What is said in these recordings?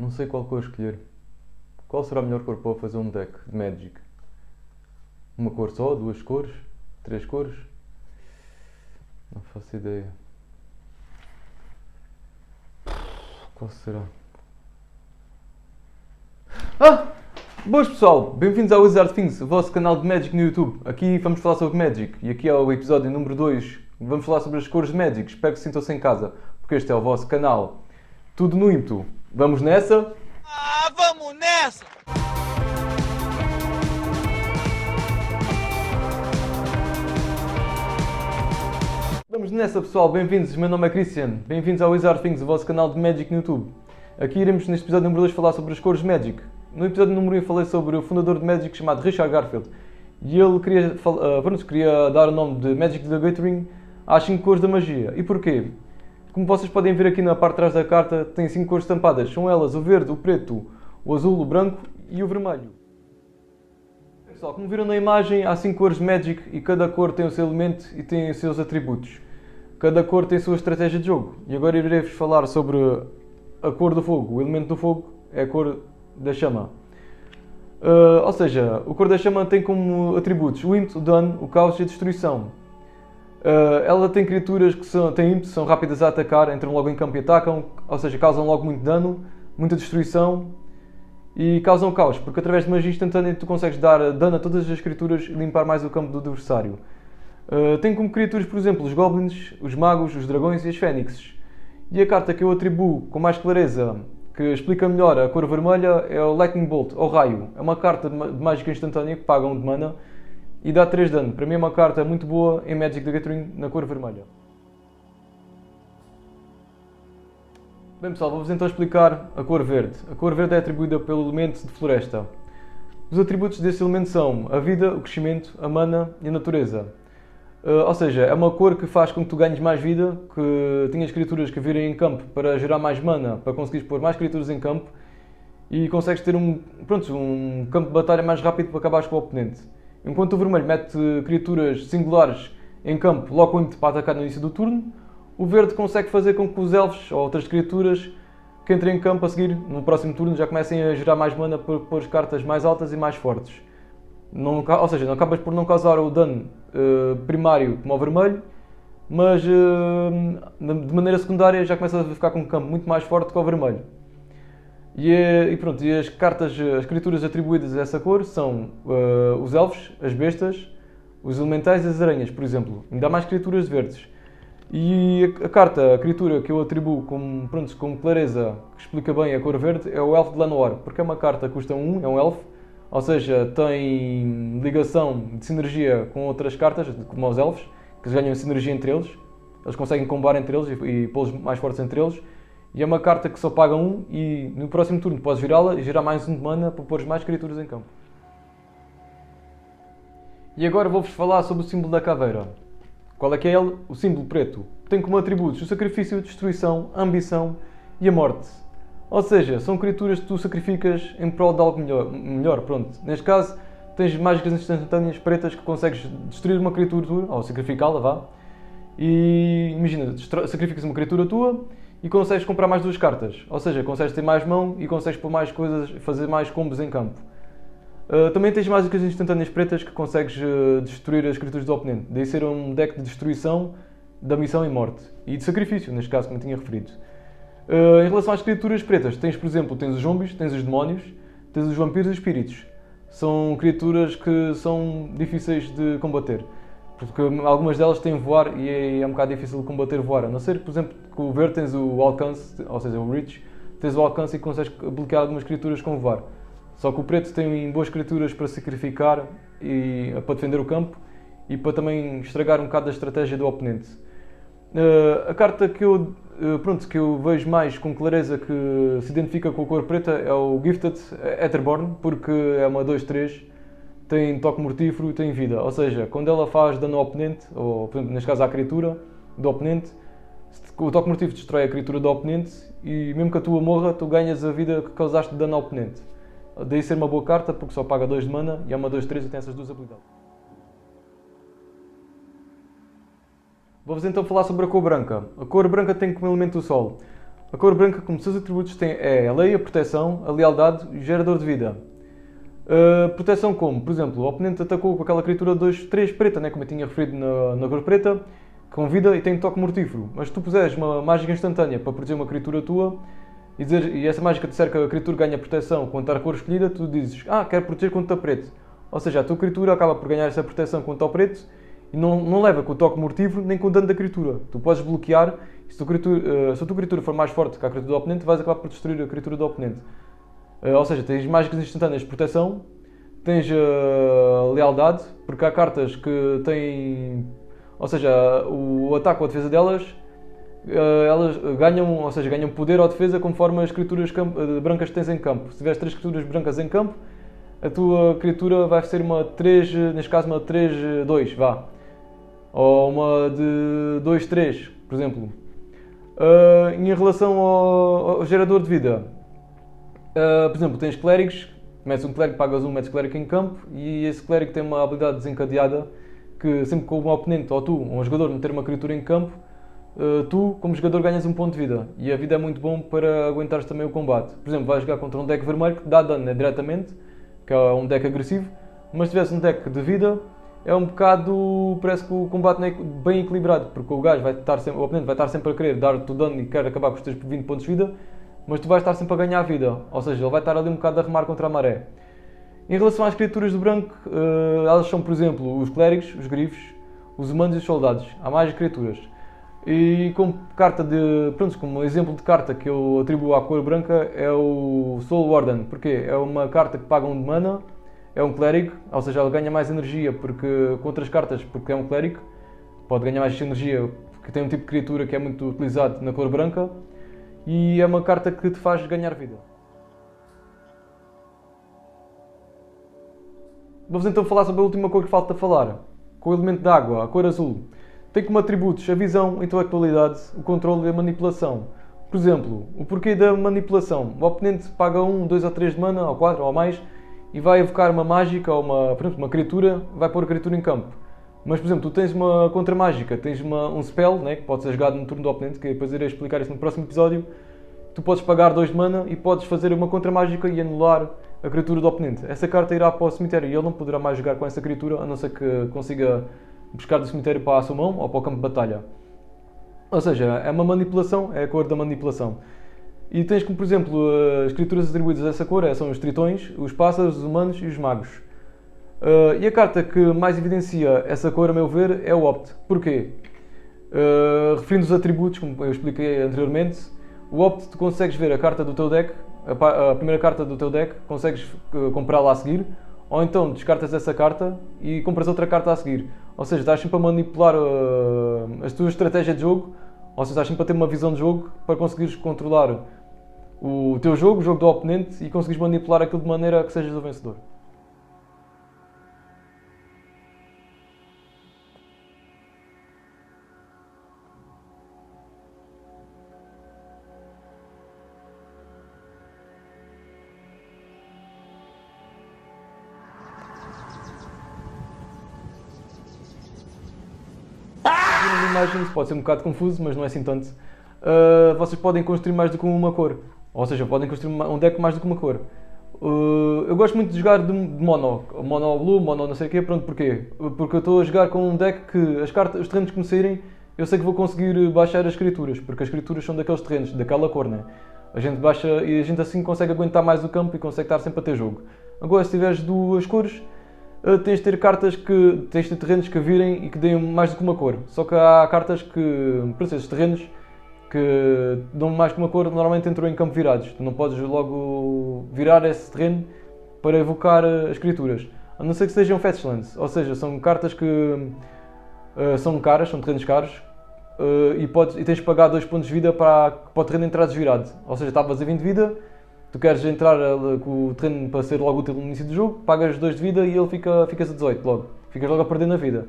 Não sei qual cor escolher. Qual será a melhor cor para fazer um deck de Magic? Uma cor só? Duas cores? Três cores? Não faço ideia. Qual será? Ah! Boas pessoal, bem-vindos ao Wizard Things, o vosso canal de Magic no YouTube. Aqui vamos falar sobre Magic e aqui é o episódio número 2. Vamos falar sobre as cores de Magic. Espero que se sintam-se em casa, porque este é o vosso canal. Tudo no ímpeto. Vamos nessa? Vamos nessa! Vamos nessa pessoal, bem-vindos, meu nome é Christian. Bem-vindos ao Wizard Things, o vosso canal de Magic no YouTube. Aqui iremos neste episódio número 2 falar sobre as cores de Magic. No episódio número 1 eu falei sobre o fundador de Magic chamado Richard Garfield. E ele queria dar o nome de Magic the Gathering às 5 cores da magia. E porquê? Como vocês podem ver aqui na parte de trás da carta, tem 5 cores estampadas. São elas o verde, o preto, o azul, o branco e o vermelho. Pessoal, como viram na imagem, há 5 cores de Magic e cada cor tem o seu elemento e tem os seus atributos. Cada cor tem a sua estratégia de jogo. E agora irei-vos falar sobre a cor do fogo. O elemento do fogo é a cor da chama. Ou seja, a cor da chama tem como atributos o ímpeto, o dano, o caos e a destruição. Ela tem criaturas que têm ímpeto, são rápidas a atacar, entram logo em campo e atacam, ou seja, causam logo muito dano, muita destruição e causam caos, porque através de magia instantânea tu consegues dar dano a todas as criaturas e limpar mais o campo do adversário. Tem como criaturas, por exemplo, os goblins, os magos, os dragões e as fênixes. E a carta que eu atribuo com mais clareza, que explica melhor a cor vermelha, é o Lightning Bolt, ou Raio. É uma carta de mágica instantânea que paga 1 de mana e dá 3 de dano. Para mim é uma carta muito boa em Magic the Gathering na cor vermelha. Bem pessoal, vou-vos então explicar a cor verde. A cor verde é atribuída pelo elemento de floresta. Os atributos desse elemento são a vida, o crescimento, a mana e a natureza. Ou seja, é uma cor que faz com que tu ganhes mais vida, que tenhas criaturas que virem em campo para gerar mais mana, para conseguires pôr mais criaturas em campo e consegues ter um campo de batalha mais rápido para acabares com o oponente. Enquanto o vermelho mete criaturas singulares em campo logo com ímpeto para atacar no início do turno, o verde consegue fazer com que os elfos ou outras criaturas que entrem em campo a seguir no próximo turno já comecem a gerar mais mana para pôr cartas mais altas e mais fortes. Ou seja, não acabas por não causar o dano primário como o vermelho, mas de maneira secundária já começas a ficar com um campo muito mais forte que o vermelho. E pronto, e as criaturas atribuídas a essa cor são os elfos, as bestas, os elementais e as aranhas, por exemplo. Ainda há mais criaturas verdes. E a criatura que eu atribuo com clareza, que explica bem a cor verde, é o Elfo de Llanowar, porque é uma carta que custa 1, é um elfo, ou seja, tem ligação de sinergia com outras cartas, como os elfos, que ganham sinergia entre eles. Eles conseguem combar entre eles e pô-los mais fortes entre eles. E é uma carta que só paga 1 e no próximo turno podes virá-la e gerar mais 1 de mana para pôr mais criaturas em campo. E agora vou-vos falar sobre o símbolo da caveira. Qual é que é ele? O símbolo preto. Tem como atributos o sacrifício, a destruição, a ambição e a morte. Ou seja, são criaturas que tu sacrificas em prol de algo melhor. Pronto. Neste caso, tens mágicas instantâneas pretas que consegues destruir uma criatura ou sacrificá-la, vá. E imagina, sacrificas uma criatura tua e consegues comprar mais 2 cartas. Ou seja, consegues ter mais mão e consegues pôr mais coisas, fazer mais combos em campo. Também tens mágicas instantâneas pretas que consegues destruir as criaturas do oponente. Daí ser um deck de destruição, da missão e morte. E de sacrifício, neste caso, como eu tinha referido. Em relação às criaturas pretas, tens, por exemplo, tens os zombies, tens os demónios, tens os vampiros e os espíritos. São criaturas que são difíceis de combater. Porque algumas delas têm voar e é um bocado difícil de combater voar. A não ser, por exemplo, que o verde tens o alcance, ou seja, o reach, tens o alcance e consegues bloquear algumas criaturas com voar. Só que o preto tem boas criaturas para sacrificar e para defender o campo e para também estragar um bocado a estratégia do oponente. A carta que eu vejo mais com clareza que se identifica com a cor preta é o Gifted Aetherborn, porque é uma 2/3, tem toque mortífero e tem vida. Ou seja, quando ela faz dano ao oponente, ou neste caso à criatura do oponente, o toque mortífero destrói a criatura do oponente e mesmo que a tua morra, tu ganhas a vida que causaste de dano ao oponente. Daí ser uma boa carta porque só paga 2 de mana e é uma 2/3 e tem essas duas habilidades. Vou-vos então falar sobre a cor branca. A cor branca tem como elemento o Sol. A cor branca, como seus atributos, tem a lei, a proteção, a lealdade e o gerador de vida. Proteção como? Por exemplo, o oponente atacou com aquela criatura 2/3 preta, né? Como eu tinha referido na cor preta, com vida e tem toque mortífero. Mas se tu puseres uma mágica instantânea para proteger uma criatura tua e essa mágica disser que a criatura ganha proteção contra a cor escolhida, tu dizes, quero proteger contra preto. Ou seja, a tua criatura acaba por ganhar essa proteção contra o preto e não leva com o toque mortífero nem com o dano da criatura. Tu podes bloquear, se a tua criatura for mais forte que a criatura do oponente, vais acabar por destruir a criatura do oponente. Ou seja, tens mágicas instantâneas de proteção, tens lealdade, porque há cartas que têm... Ou seja, o ataque ou a defesa delas, elas ganham poder ou defesa conforme as criaturas brancas que tens em campo. Se tiveres 3 criaturas brancas em campo, a tua criatura vai ser uma 3, neste caso uma 3/2, vá. Ou uma de 2/3, por exemplo. Em relação ao gerador de vida, por exemplo, tens clérigos, metes um clérigo, pagas um, metes clérigo em campo, e esse clérigo tem uma habilidade desencadeada que sempre que um oponente ou tu, um jogador, meter uma criatura em campo, tu, como jogador, ganhas um ponto de vida. E a vida é muito bom para aguentares também o combate. Por exemplo, vais jogar contra um deck vermelho que te dá dano diretamente, que é um deck agressivo, mas se tivesse um deck de vida, é um bocado... parece que o combate não é bem equilibrado, porque o oponente vai estar sempre a querer dar-te o dano e quer acabar com os teus 20 pontos de vida, mas tu vais estar sempre a ganhar vida, ou seja, ele vai estar ali um bocado a remar contra a maré. Em relação às criaturas do branco, elas são, por exemplo, os clérigos, os grifos, os humanos e os soldados. Há mais criaturas. E como como exemplo de carta que eu atribuo à cor branca é o Soul Warden. Porquê? É uma carta que paga 1 de mana, é um clérigo, ou seja, ele ganha mais energia com outras cartas, porque é um clérigo. Pode ganhar mais energia porque tem um tipo de criatura que é muito utilizado na cor branca. E é uma carta que te faz ganhar vida. Vamos então falar sobre a última cor que falta falar, com o elemento de água, a cor azul. Tem como atributos a visão, a intelectualidade, o controle e a manipulação. Por exemplo, o porquê da manipulação. O oponente paga 1, 2 ou 3 de mana, ou 4 ou mais, e vai evocar uma mágica ou uma criatura, vai pôr a criatura em campo. Mas, por exemplo, tu tens uma contra-mágica, tens um spell, né, que pode ser jogado no turno do oponente, que depois irei explicar isso no próximo episódio. Tu podes pagar 2 de mana e podes fazer uma contra-mágica e anular a criatura do oponente. Essa carta irá para o cemitério e ele não poderá mais jogar com essa criatura, a não ser que consiga buscar do cemitério para a sua mão ou para o campo de batalha. Ou seja, é uma manipulação, é a cor da manipulação. E tens como, por exemplo, as criaturas atribuídas a essa cor são os tritões, os pássaros, os humanos e os magos. E a carta que mais evidencia essa cor, a meu ver, é o Opt. Porquê? Referindo os atributos, como eu expliquei anteriormente, o Opt tu consegues ver a carta do teu deck, a primeira carta do teu deck, consegues comprá-la a seguir, ou então descartas essa carta e compras outra carta a seguir. Ou seja, estás sempre a manipular a tua estratégia de jogo, ou seja, estás sempre a ter uma visão de jogo para conseguires controlar o teu jogo, o jogo do oponente, e conseguires manipular aquilo de maneira que sejas o vencedor. Nas imagens pode ser um bocado confuso, mas não é assim tanto. Vocês podem construir mais do que uma cor, ou seja, podem construir um deck mais do que uma cor. Eu gosto muito de jogar de mono blue, mono não sei o quê, pronto, porquê? Porque eu estou a jogar com um deck que os terrenos que me saírem, eu sei que vou conseguir baixar as criaturas, porque as criaturas são daqueles terrenos, daquela cor, né? A gente baixa e a gente assim consegue aguentar mais o campo e consegue estar sempre a ter jogo. Agora, se tiveres duas cores, tens de ter tens de ter terrenos que virem e que deem mais do que uma cor. Só que há cartas que, por esses terrenos que dão mais que uma cor, normalmente entram em campo virados. Tu não podes logo virar esse terreno para evocar as criaturas. A não ser que sejam Fetchlands, ou seja, são cartas que são caras, são terrenos caros, e tens de pagar 2 pontos de vida para o terreno entrar desvirado. Ou seja, estavas a 20 de vida, tu queres entrar com o terreno para ser logo útil no início do jogo, pagas 2 de vida e ele ficas a 18 logo. Ficas logo a perder na vida.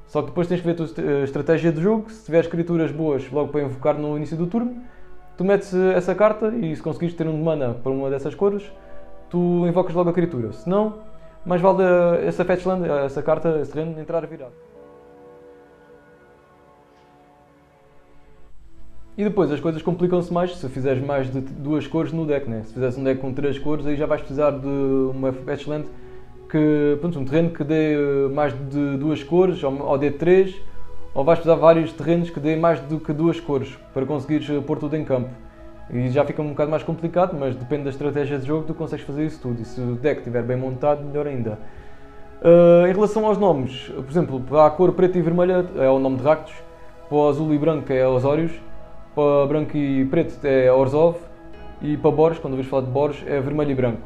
Só que depois tens que ver a tua estratégia do jogo. Se tiveres criaturas boas logo para invocar no início do turno, tu metes essa carta e se conseguires ter um de mana para uma dessas cores, tu invocas logo a criatura. Se não, mais vale essa Fetchland, essa carta, esse terreno, entrar virado. E depois as coisas complicam-se mais se fizeres mais de 2 cores no deck, né? Se fizeres um deck com 3 cores, aí já vais precisar de uma Fetchland que, pronto, um terreno que dê mais de 2 cores, ou dê 3, ou vais precisar de vários terrenos que dê mais do que 2 cores para conseguires pôr tudo em campo. E já fica um bocado mais complicado, mas depende da estratégia de jogo, tu consegues fazer isso tudo. E se o deck estiver bem montado, melhor ainda. Em relação aos nomes, por exemplo, para a cor preta e vermelha é o nome de Rakdos, para o azul e branco é Osórios, para branco e preto é Orzhov, e para Boros, quando ouvis falar de Boros, é vermelho e branco.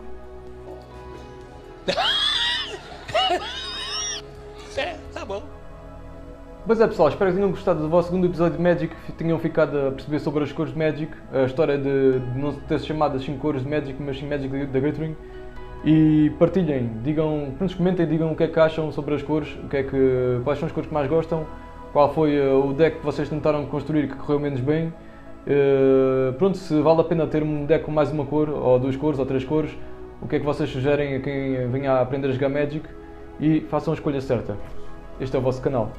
Tá bom. Pois é pessoal, espero que tenham gostado do vosso segundo episódio de Magic, tenham ficado a perceber sobre as cores de Magic, a história de não ter-se chamado as 5 cores de Magic, mas sim Magic da Gathering. E partilhem, digam, comentem, digam o que é que acham sobre as cores, quais são as cores que mais gostam, qual foi o deck que vocês tentaram construir que correu menos bem. Pronto, se vale a pena ter um deck com mais uma cor, ou 2 cores, ou 3 cores, o que é que vocês sugerem a quem venha a aprender a jogar Magic, e façam a escolha certa. Este é o vosso canal.